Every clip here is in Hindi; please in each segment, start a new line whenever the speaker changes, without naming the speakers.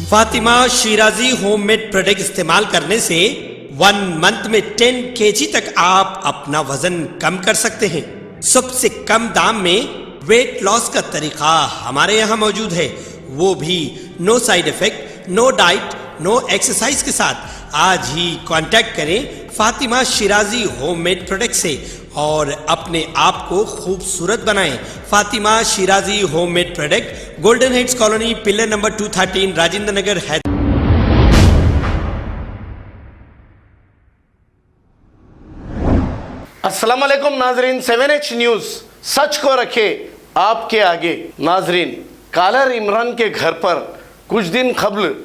फातिमा शिराजी होममेड प्रोडक्ट इस्तेमाल करने से 1 मंथ में 10 kg तक आप अपना वजन कम कर सकते हैं। सबसे कम दाम में वेट लॉस का तरीका हमारे यहाँ मौजूद है, वो भी no side effect, no diet, no exercise के साथ। आज ही कांटेक्ट करें फातिमा शिराजी होममेड प्रोडक्ट से और अपने आप को खूबसूरत बनाएं। Fatima Shirazi homemade product, golden heads colony, pillar number 213, Rajendra Nagar, Hyderabad.
अस्सलाम वालेकुम नाजरीन, 7H न्यूज़ सच को रखे आपके आगे। नाजरीन, कॉलर इमरान के घर पर कुछ दिन कबल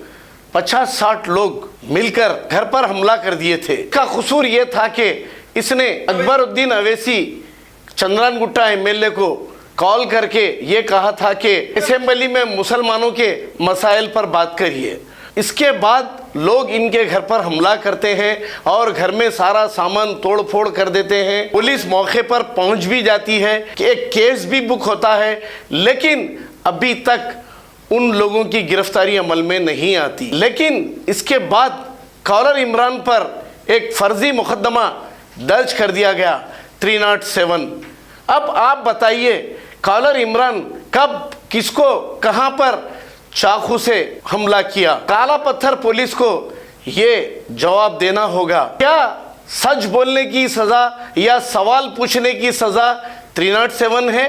50-60 लोग मिलकर घर पर हमला कर दिए थे। इसका कसूर यह था कि इसने अकबरुद्दीन अवैसी चंद्रान गुट्टा एमएलए को कॉल करके ये कहा था कि असेंबली में मुसलमानों के मसाइल पर बात करिए। इसके बाद लोग इनके घर पर हमला करते हैं और घर में सारा सामान तोड़ फोड़ कर देते हैं। पुलिस मौके पर पहुंच भी जाती है कि एक केस भी बुक होता है, लेकिन अभी तक उन लोगों की गिरफ्तारी अमल में नहीं आती। लेकिन इसके बाद कॉलर इमरान पर एक फर्जी मुकदमा दर्ज कर दिया गया 307। अब आप बताइए, कॉलर इमरान कब, किसको, कहां पर चाकू से हमला किया? काला पत्थर पुलिस को ये जवाब देना होगा। क्या सच बोलने की सजा या सवाल पूछने की सजा 307 है?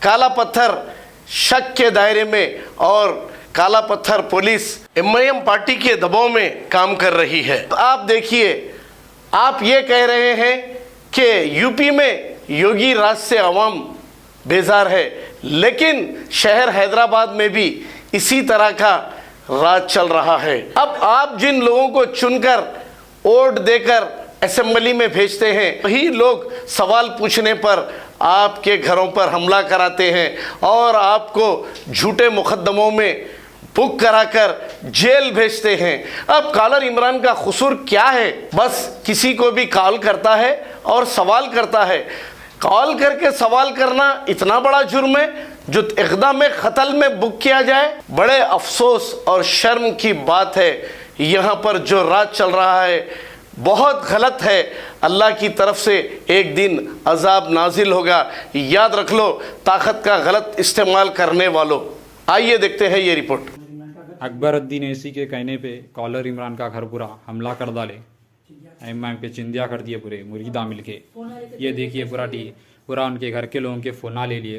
काला पत्थर शक के दायरे में और काला पत्थर पुलिस एमआईएम पार्टी के दबाव में काम कर रही है। आप देखिए, आप ये कह रहे हैं कि यूपी में योगी राज से अवाम बेजार है, लेकिन शहर हैदराबाद में भी इसी तरह का राज चल रहा है। अब आप जिन लोगों को चुनकर वोट देकर असेंबली में भेजते हैं, वही लोग सवाल पूछने पर आपके घरों पर हमला कराते हैं और आपको झूठे मुकदमों में बुक कराकर जेल भेजते हैं। अब कॉलर इमरान का कसूर क्या है? बस किसी को भी कॉल करता है और सवाल करता है। कॉल करके सवाल करना इतना बड़ा जुर्म है जो इक़दाम क़त्ल में बुक किया जाए? बड़े अफसोस और शर्म की बात है। यहाँ पर जो राज चल रहा है बहुत गलत है। अल्लाह की तरफ से एक दिन अजाब नाजिल होगा, याद रख लो ताकत का गलत इस्तेमाल करने वालों। आइए देखते हैं ये रिपोर्ट।
अकबरुद्दीन अवैसी के कहने पे कॉलर इमरान का घर पूरा हमला कर डाले, एम पे चिंदिया कर दिए पूरे मुरीदा मिलके। ये देखिए पूरा उनके घर के लोगों के फ़ोना ले लिए,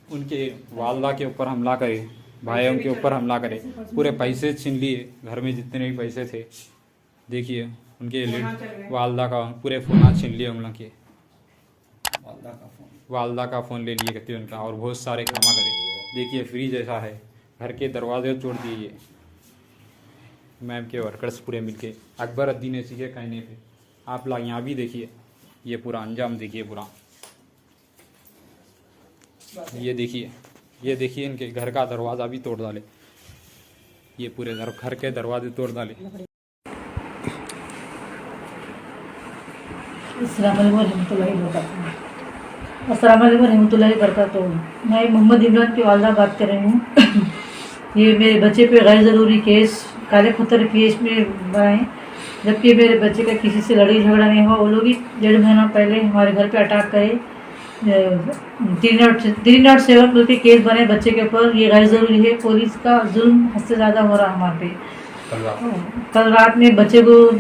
उनके वालदा के ऊपर हमला करे, भाइयों के ऊपर हमला करे, पूरे पैसे छीन लिए, घर में जितने भी पैसे थे। देखिए उनके वालदा का पूरे फ़ोना छीन लिए, उन लोग के वालदा का फ़ोन ले लिए कहते उनका, और बहुत सारे कामा करे। देखिए फ्रीज ऐसा है, घर के दरवाजे तोड़ दिए मैम के वर्कर्स पूरे मिलके अकबरुद्दीन अवैसी के कहने पे। आप लोग यहाँ भी देखिए, ये पूरा अंजाम देखिए पूरा। ये देखिए इनके घर का दरवाज़ा भी तोड़ डाले, ये पूरे घर के दरवाजे तोड़ डाले।
अस्सलाम वालेकुम रहमतुल्लाहि बरकातहू। मैं मोहम्मद इमरान की वालदा बात कर रही हूँ। ये मेरे बच्चे पे गैर ज़रूरी केस काले पत्थर केस में बनाए, जबकि मेरे बच्चे का किसी से लड़ाई झगड़ा नहीं हुआ। वो लोग ही 1.5 महीना पहले हमारे घर पे अटैक करे, 307 के केस बने बच्चे के ऊपर। ये गैर ज़रूरी है। पुलिस का जुल्म हद से ज़्यादा हो रहा हमारे पे। कल रात में बच्चे को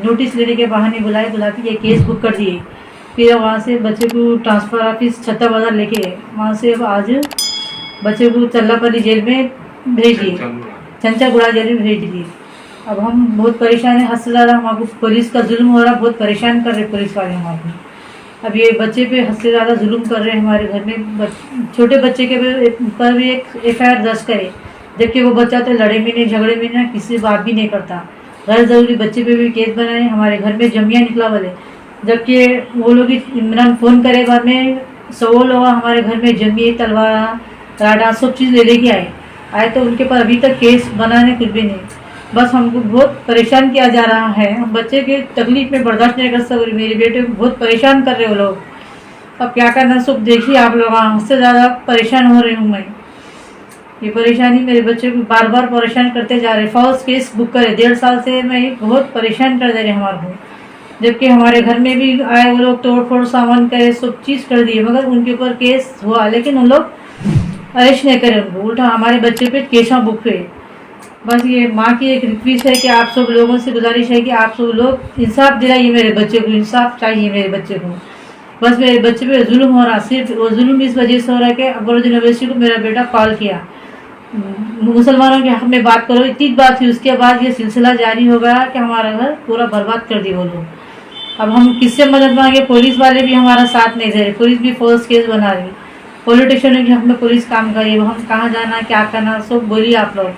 नोटिस लेने के बहाने बुला के ये केस बुक कर दिए। फिर वहाँ से बच्चे को ट्रांसफ़र ऑफिस छत्ता बाज़ार लेके गए, वहाँ से आज बच्चे को चल्लापल्ली जेल में भेज दिए, चंचागुड़ा जेल में भेज दिए। अब हम बहुत परेशान हैं, हद से ज़्यादा हमको पुलिस का जुल्म हो रहा, बहुत परेशान कर रहे पुलिस वाले हमारे। अब ये बच्चे पे हद से ज़्यादा जुल्म कर रहे हैं हमारे घर में। छोटे बच्चे के पर भी एक FIR दर्ज करे, जबकि वो बच्चा तो लड़े में नहीं, झगड़े में नहीं, किसी से बात भी नहीं करता। गैर ज़रूरी बच्चे पे भी केस बनाए। हमारे घर में जमिया निकला वाले, जबकि वो लोग इमरान फ़ोन करे बाद में 100 लोग हमारे घर में जमी, तलवार, राडा सब चीज़ लेके आए तो उनके पर अभी तक केस बनाने कुछ भी नहीं। बस हमको बहुत परेशान किया जा रहा है। हम बच्चे के तकलीफ में बर्दाश्त नहीं कर सकते। मेरे बेटे को बहुत परेशान कर रहे हो लोग। अब क्या करना, सब देखिए आप लोग, हमसे ज़्यादा परेशान हो रही हूँ मैं। ये परेशानी मेरे बच्चे को बार बार परेशान करते जा रहे। फॉल्स केस बुक करे 1.5 साल से मैं बहुत परेशान कर दे रहे हमारे को। जबकि हमारे घर में भी आए वो लोग तोड़ फोड़ सामान करे, सब चीज़ कर दिए, मगर उनके ऊपर केस हुआ लेकिन उन लोग अरेस्ट नहीं करे उनको, उल्टा हमारे बच्चे पे केसा बुक हुए। बस ये माँ की एक रिक्वेस्ट है कि आप सब लोगों से गुजारिश है कि आप सब लोग इंसाफ दिलाइए मेरे बच्चे को, इंसाफ चाहिए मेरे बच्चे को। बस मेरे बच्चे पे जुल्म हो रहा, सिर्फ वो जुल्म इस वजह से हो रहा है कि अकबरुद्दीन ओवैसी को मेरा बेटा कॉल किया, मुसलमानों के हक में बात करो, इतनी बात थी। उसके बाद ये सिलसिला जारी हो गया कि हमारा घर पूरा बर्बाद कर दी वो लोग। अब हम किससे मदद मांगे? पुलिस वाले भी हमारा साथ नहीं दे रहे, पुलिस भी फॉल्स केस बना रही, पॉलिटिशियनों के हक में पुलिस काम कर रही है। हम कहाँ जाना, क्या करना, सब बोलिए आप लोग।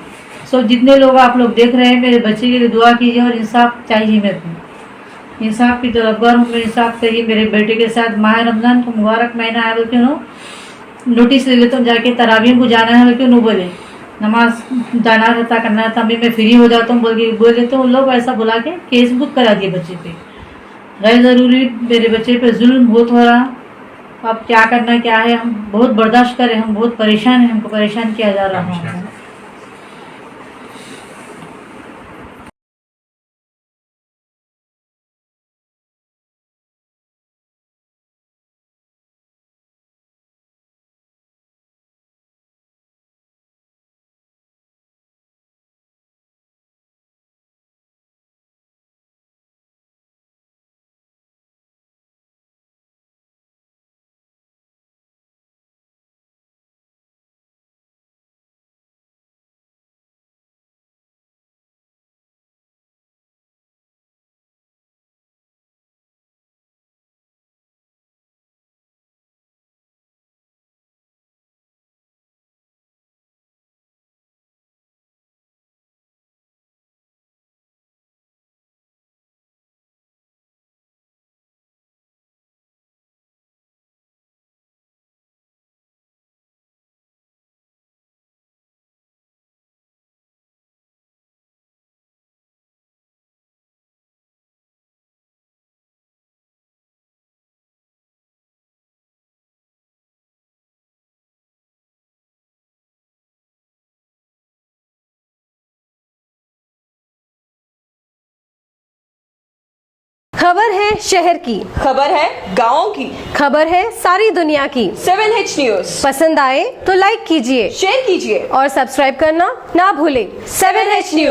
सब जितने लोग आप लोग देख रहे हैं मेरे बच्चे के लिए दुआ कीजिए और इंसाफ चाहिए मेरे को, इंसाफ की तलबगार हूँ मैं। इंसाफ करिए मेरे बेटे के साथ। माह रमज़ान को मुबारक महीना है बोल के नो नोटिस ले लेते, जाके तरावीह को जाना है क्यों नो बोले, नमाज जाना रहता करना था, मैं फ्री हो जाता हूँ बोले तो उन लोग ऐसा बुला के केस बुक करा दिए बच्चे पे। गैर ज़रूरी मेरे बच्चे पे जुल्म बहुत हो रहा। अब क्या करना क्या है, हम बहुत बर्दाश्त करें, हम बहुत परेशान हैं, हमको परेशान किया जा रहा है।
खबर है शहर की,
खबर है गाँव की,
खबर है सारी दुनिया की।
7H न्यूज
पसंद आए तो लाइक कीजिए,
शेयर कीजिए
और सब्सक्राइब करना ना भूलें।
7H news.